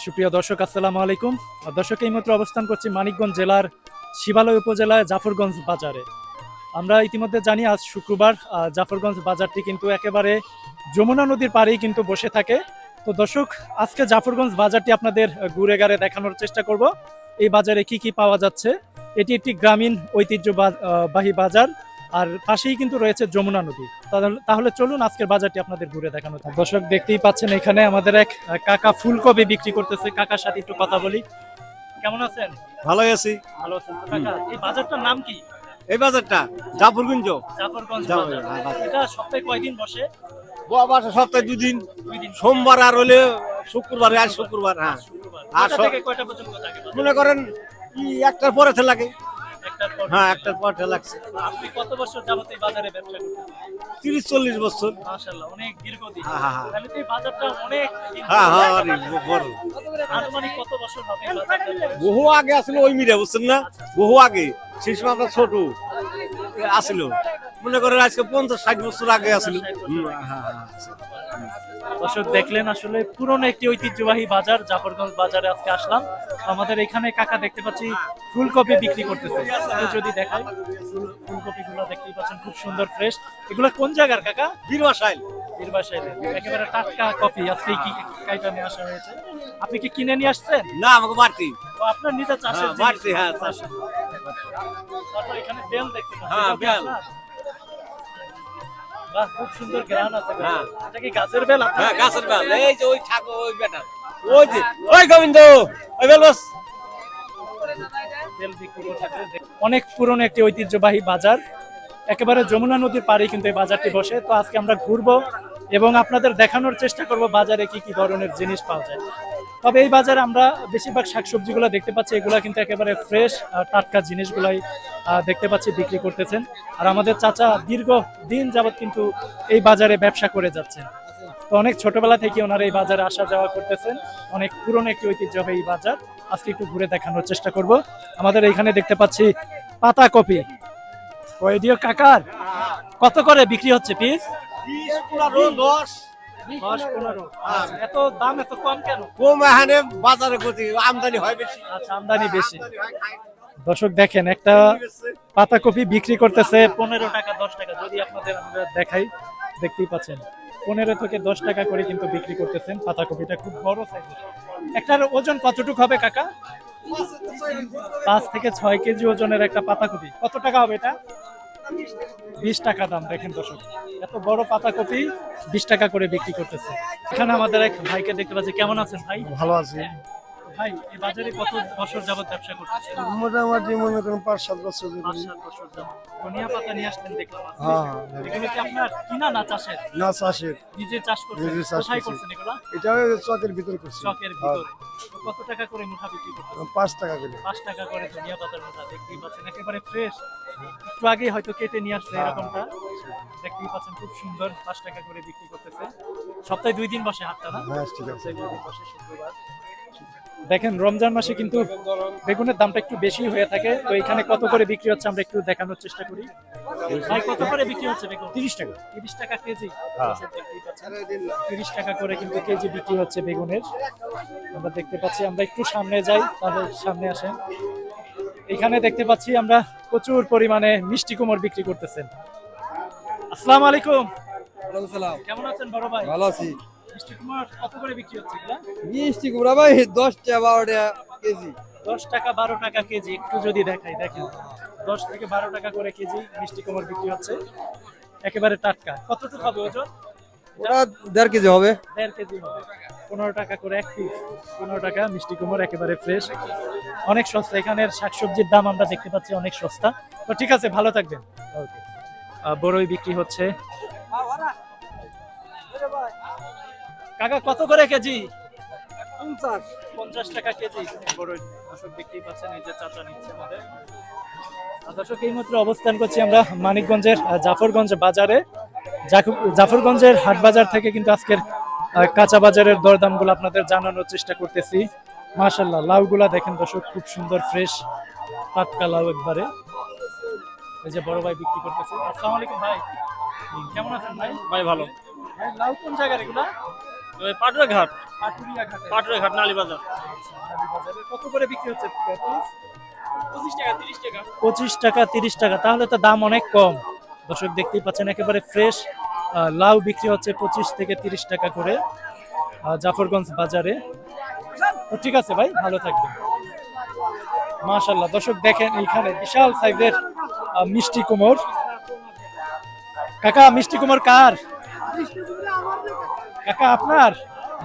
সুপ্রিয় দর্শক, আসসালামু আলাইকুম। দর্শক, এইমাত্র অবস্থান করছি মানিকগঞ্জ জেলার শিবালয় উপজেলায় জাফরগঞ্জ বাজারে। আমরা ইতিমধ্যে জানি আজ শুক্রবার। জাফরগঞ্জ বাজারটি কিন্তু একেবারে যমুনা নদীর পাড়েই কিন্তু বসে থাকে। তো দর্শক, আজকে জাফরগঞ্জ বাজারটি আপনাদের ঘুরে গাড়ে দেখানোর চেষ্টা করব। এই বাজারে কি কি পাওয়া যাচ্ছে। এটি একটি গ্রামীণ ঐতিহ্যবাহী বাজার, আর পাশেই কিন্তু রয়েছে যমুনা নদী। তাহলে চলুন আজকের বাজারটি আপনাদের ঘুরে দেখানো থাক। দর্শক, দেখতেই পাচ্ছেন এখানে আমাদের এক কাকা ফুলকপি বিক্রি করতেছে। কাকার সাথে একটু কথা বলি। কেমন আছেন? ভালোই আছি। ভালো আছেন তো কাকা? এই বাজারটার নাম কি? এই বাজারটা জাফরগঞ্জ। জাফরগঞ্জ জাফরগঞ্জ বাজার। বাজার। এটা সপ্তাহে কয়দিন বসে? সপ্তাহে দুদিন, দুই দিন। সোমবার আর হলে শুক্রবার। আর শুক্রবার, হ্যাঁ। শুক্রবার। আর কয়টা থেকে কয়টা পর্যন্ত থাকে বাজার? মনে করেন একটার পরে লাগে। একটার পর। হ্যাঁ, একটার পরে লাগছে। আপনি কত বছর যাবত এই বাজারে ব্যবসা করতেছেন? 30-40 বছর। মাশাআল্লাহ, অনেক দীর্ঘদিন। হ্যাঁ, হ্যাঁ, হ্যাঁ। তাহলে তো এই বাজারটা অনেক দিন হ্যাঁ হ্যাঁ, ধরে অনেক বড়। আনুমানিক কত বছর হবে এই বাজারটা? বহু আগে আসলে ওই মিডিয়া, বুঝছেন না? বহু আগে, সেই সময় আমরা ছোট আসলো। মনে করেন আজকে 50-60 বছর আগে আসলো। দর্শক, দেখলেন আসলে পুরনো একটি ঐতিহ্যবাহী বাজার জাফরগঞ্জ বাজারে আজকে আসলাম। আমাদের এখানে কাকা দেখতে পাচ্ছি ফুলকপি বিক্রি করতেছে। একটু যদি দেখাই, ফুলকপি গুলো দেখতেই পাচ্ছেন, খুব সুন্দর ফ্রেশ। এগুলো কোন জায়গার কাকা? বীরবাসাইল। বীরবাসাইলের একেবারে টাটকা কফি আজকে কি কাইটা নিয়ে আসা হয়েছে। আপনি কি কিনে নিয়ে আসছেন? না, আমাকে বাড়তি। ও, আপনার নিজের চাষের জিনিস? বাড়তি, হ্যাঁ, চাষ। তারপর এখানে বেল দেখতে পাচ্ছি। হ্যাঁ, এটা কি বেল। আপনার? বাহ, খুব সুন্দর ঘ্রাণ আছে। হ্যাঁ। এটা কি গাছের বেল আপনার? হ্যাঁ, গাছের বেল। এই যে ওই ঠাকুর, ওই বেটা, ওই যে ওই গোবিন্দ, ওই বেল বস। তেল বিক্রি করতেছে। অনেক পুরনো একটি ঐতিহ্যবাহী বাজার, একেবারে যমুনা নদীর পাড়ে কিন্তু এই বাজারটি বসে। তো আজকে আমরা ঘুরবো এবং আপনাদের দেখানোর চেষ্টা করব বাজারে কি কি ধরনের জিনিস পাওয়া যায়। তবে এই বাজারে আমরা বেশিরভাগ শাকসবজিগুলো দেখতে পাচ্ছি, এগুলা কিন্তু একেবারে ফ্রেশ টাটকা জিনিসগুলাই দেখতে পাচ্ছি বিক্রি করতেছেন। আর আমাদের চাচা দীর্ঘ দিন যাবত কিন্তু এই বাজারে ব্যবসা করে যাচ্ছেন। তো অনেক ছোটবেলা থেকে ওনারা এই বাজারে আসা যাওয়া করতেছেন। অনেক পুরনো একটি ঐতিহ্যবাহী এই বাজার, আজকে একটু ঘুরে দেখানোর চেষ্টা করব। আমাদের এইখানে দেখতে পাচ্ছি পাতা কপি। ওইডিও কাকার কত করে বিক্রি হচ্ছে পিস? 20-15-10। 10-15। এত দাম এত কম কেন? কম এখানে বাজারে গতি, আমদানি হয় বেশি। আচ্ছা, আমদানি বেশি। দর্শক দেখেন, একটা পাতাকপি বিক্রি করতেছে 15 টাকা 10 টাকা। যদি আপনাদের আমরা দেখাই, দেখতেই পাচ্ছেন 15 থেকে 10 টাকা করে কিন্তু বিক্রি করতেছেন। পাতাকপিটা খুব বড় সাইজের। একটার ওজন কতটুকু হবে কাকা? 5 থেকে 6 কেজি ওজনের একটা পাতাকপি। কত টাকা হবে এটা? 20 টাকা দাম। দেখেন দর্শক, এত বড় পাতাকপি 20 টাকা করে বিক্রি করতেছে। এখানে আমাদের এক ভাইকে দেখতে পাচ্ছি। কেমন আছেন ভাই? ভালো আছি। ভাই, এই বাজারে কত বছর যাবত ব্যবসা করতেছেন? মোটামুটি মনে করেন 5-7 বছর ধরে। 5-7 বছর যাবত। ধনিয়া পাতা নিয়ে আসলেন দেখলাম আজকে। হ্যাঁ। এগুলো কি আপনার কিনা না চাষের? না, চাষের। নিজে চাষ করছেন? নিজে চাষ কোথায় করছি। করছেন এগুলো? এটা চকের ভিতর করছি। চকের ভিতরে। তো কত টাকা করে মুঠা বিক্রি করতেছেন? 5 টাকা করে। 5 টাকা করে ধনিয়া পাতার মুঠা। দেখতেই পাচ্ছেন একেবারে ফ্রেশ। একটু আগে হয়তো কেটে নিয়ে আসলে এরকমটা। দেখতেই পাচ্ছেন খুব সুন্দর। 5 টাকা করে বিক্রি করতেছে। সপ্তাহে 2 দিন বসে হাটটা না? হ্যাঁ, ঠিক আছে। সপ্তাহে 2 দিন বসে, শুক্রবার। দেখেন, রমজান মাসে কিন্তু বেগুনের দামটা একটু বেশি হয়ে থাকে। তো এখানে কত করে বিক্রি হচ্ছে আমরা একটু দেখানোর চেষ্টা করি। ভাই, কত করে বিক্রি হচ্ছে বেগুন? 30 টাকা। 30 টাকা কেজি। হ্যাঁ। 30 টাকা করে কিন্তু কেজি বিক্রি হচ্ছে বেগুনের। আমরা দেখতে পাচ্ছি। আমরা একটু সামনে যাই, তাহলে সামনে আসেন। এখানে দেখতে পাচ্ছি আমরা প্রচুর পরিমাণে মিষ্টি কুমড় বিক্রি করতেছেন। আসসালামু আলাইকুম। কেমন আছেন বড় ভাই? ভালো আছি। মিষ্টি কুমড় কত করে বিক্রি হচ্ছে এগুলা? মিষ্টি কুমড়া ভাই 10 টাকা 12 টাকা কেজি। 10 টাকা 12 টাকা কেজি। একটু যদি দেখাই, দেখেন 10 থেকে 12 টাকা করে কেজি মিষ্টি কুমড় বিক্রি হচ্ছে। একেবারে টাটকা। কতটুকু হবে ওজন? ওটা 1.5 কেজি হবে। 1.5 কেজি হবে। 15 টাকা করে এক পিস। 15 টাকা মিষ্টি কুমড়, একেবারে ফ্রেশ। অনেক সস্তা। এখানের শাকসবজির দাম আমরা দেখতে পাচ্ছি অনেক সস্তা। তো ঠিক আছে, ভালো থাকবেন। ওকে। বড়ই বিক্রি হচ্ছে। কাকা কত করে কেজি? 50 টাকা কেজি বড়ই। দর্শক দেখতেই পাচ্ছেন, এই যে চাচা নিচ্ছে আমাদের। দর্শক, এই মাত্র অবস্থান করছি আমরা মানিকগঞ্জের জাফরগঞ্জ বাজারে। জাফরগঞ্জের হাট বাজার থেকে কিন্তু আজকের কাঁচা বাজারের দরদামগুলো আপনাদের জানানোর চেষ্টা করতেছি। মাশাআল্লাহ, লাউগুলা দেখেন দর্শক, খুব সুন্দর ফ্রেশ টাটকা লাউ একবারে। এই যে বড় ভাই বিক্রি করতেছে। আসসালামু আলাইকুম ভাই, কেমন আছেন ভাই? ভাই ভালো। ভাই, লাউ কোন জায়গার এগুলা? পাটুয়া ঘাট। পাটুরিয়া ঘাটে পাটুরিয়া ঘাট নালী বাজার। বাজারে কত করে বিক্রি হচ্ছে পেঁয়াজ? 25 টাকা 30 টাকা। 25 টাকা 30 টাকা, তাহলে তো দাম অনেক কম। দর্শক দেখতেই পাচ্ছেন একেবারে ফ্রেশ লাউ বিক্রি হচ্ছে 25 থেকে 30 টাকা করে জাফরগঞ্জ বাজারে। তো ঠিক আছে ভাই, ভালো থাকবেন। মাশাআল্লাহ দর্শক দেখেন এইখানে বিশাল সাইজের মিষ্টি কুমড়। কাকা মিষ্টি কুমড় কার? কাকা আপনার?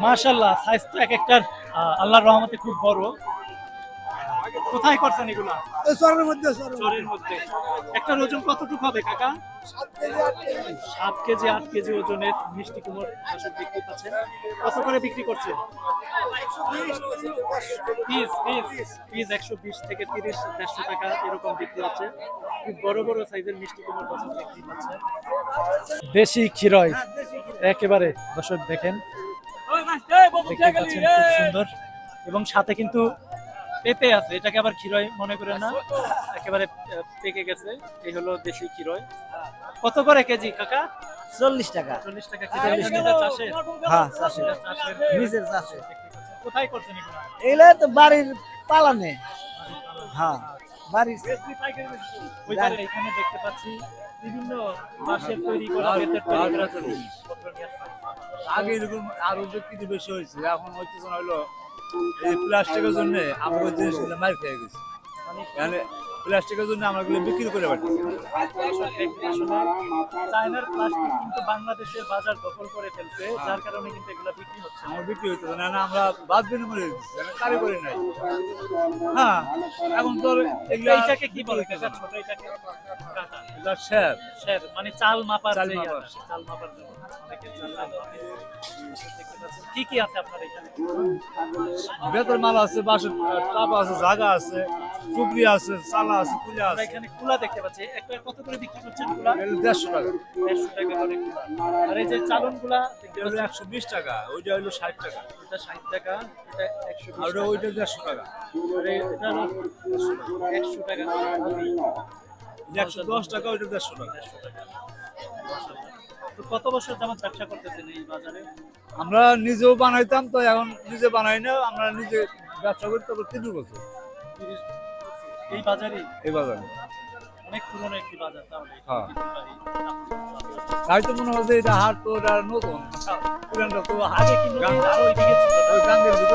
মাশাআল্লাহ সাইজ তো এক একটার আল্লাহর রহমতে খুব বড়। কোথায় করছেন এগুলা? চরের মধ্যে। একটার ওজন কতটুকু হবে কাকা? 7 কেজি 8 কেজি ওজনের মিষ্টি কুমড় দর্শক দেখতে পাচ্ছেন। কত করে বিক্রি করছেন? পিস 120 থেকে 30 150 টাকা এরকম বিক্রি হচ্ছে। খুব বড় বড় সাইজের মিষ্টি কুমড় দর্শক দেখতে পাচ্ছেন। দেশি ক্ষীরয় একেবারে দর্শক দেখেন, দেখতে পাচ্ছেন খুব সুন্দর। এবং সাথে কিন্তু পেঁপে আছে, এটাকে আবার ক্ষীরয় মনে করে না, একেবারে পেকে গেছে। এই হলো দেশি ক্ষীরয়। কত করে কেজি কাকা? 40 টাকা। 40 টাকা কেজি। এটা চাষের? হ্যাঁ, চাষে। এটা চাষের, নিজের চাষে। কোথায় করছেন এগুলো? এগুলা তো বাড়ির পালানে। হ্যাঁ, বাড়ির। ওই পারে এখানে দেখতে পাচ্ছি বিভিন্ন বাঁশের তৈরি করা, বেতের তৈরি করা জিনিস। আগে এরকম আরো বিক্রি বেশি হয়েছে, এখন হইতেছে না হলো এই প্লাস্টিকের জন্য আমাদের জিনিসগুলো মার খেয়ে গেছে। মানে প্লাস্টিকের জন্য আমরা এগুলো বিক্রি করে পারতেছি না। চায়নার প্লাস্টিক কিন্তু বাংলাদেশের বাজার দখল করে ফেলছে, যার কারণে কিন্তু এগুলো বিক্রি হচ্ছে না। আমার বিক্রি হইতেছে না, না আমরা বাদ বিনিময়ে দিচ্ছি, কারিগরি নাই। হ্যাঁ, এখন তো এগুলো এইটাকে কি বলে কাকা? ছোট এটাকে কাকা? এটা শেয়ার স্যার মানে চাল মাপার চাল যে মাপার। ইয়াটা, চাল মাপার জন্য অনেকে চাল মাপে। দেখতে পাচ্ছেন। কি কি আছে আপনার এখানে? বেতর মাল আছে, বাঁশের টাপ আছে, জাগা আছে, টুকরি আছে, চালা আছে, কুলা আমরা আছে। এখানে কুলা দেখতে পাচ্ছি। একটা কত করে বিক্রি করছেন কুলা? এগুলো 150 টাকা। 150 টাকা করে কুলা। আর এই যে চালন গুলা দেখতে এটা হলো পাচ্ছেন, 120 টাকা, ওইটা হলো 60 টাকা, এটা 60 টাকা, এটা 120 আর টাকা। ওইটা 150 টাকা। আর এটা হলো 100 টাকা। 110 টাকা, ওইটা 150 টাকা। 150 টাকা। তো কত বছর যাবত ব্যবসা করতেছেন এই বাজারে? আমরা নিজেও বানাইতাম, তো এখন নিজে বানাই না, আমরা নিজে ব্যবসা করতে 3 বছর 30 এই বাজারে এই বাজারে। অনেক পুরনো একটি বাজার তাহলে। হ্যাঁ। তাই তো মনে হচ্ছে এটা হাট তো এটা নতুন, পুরানটা তো আগে কিন্তু আরো ওইদিকে ছিল না? ওই গাঙ্গের ভিতরে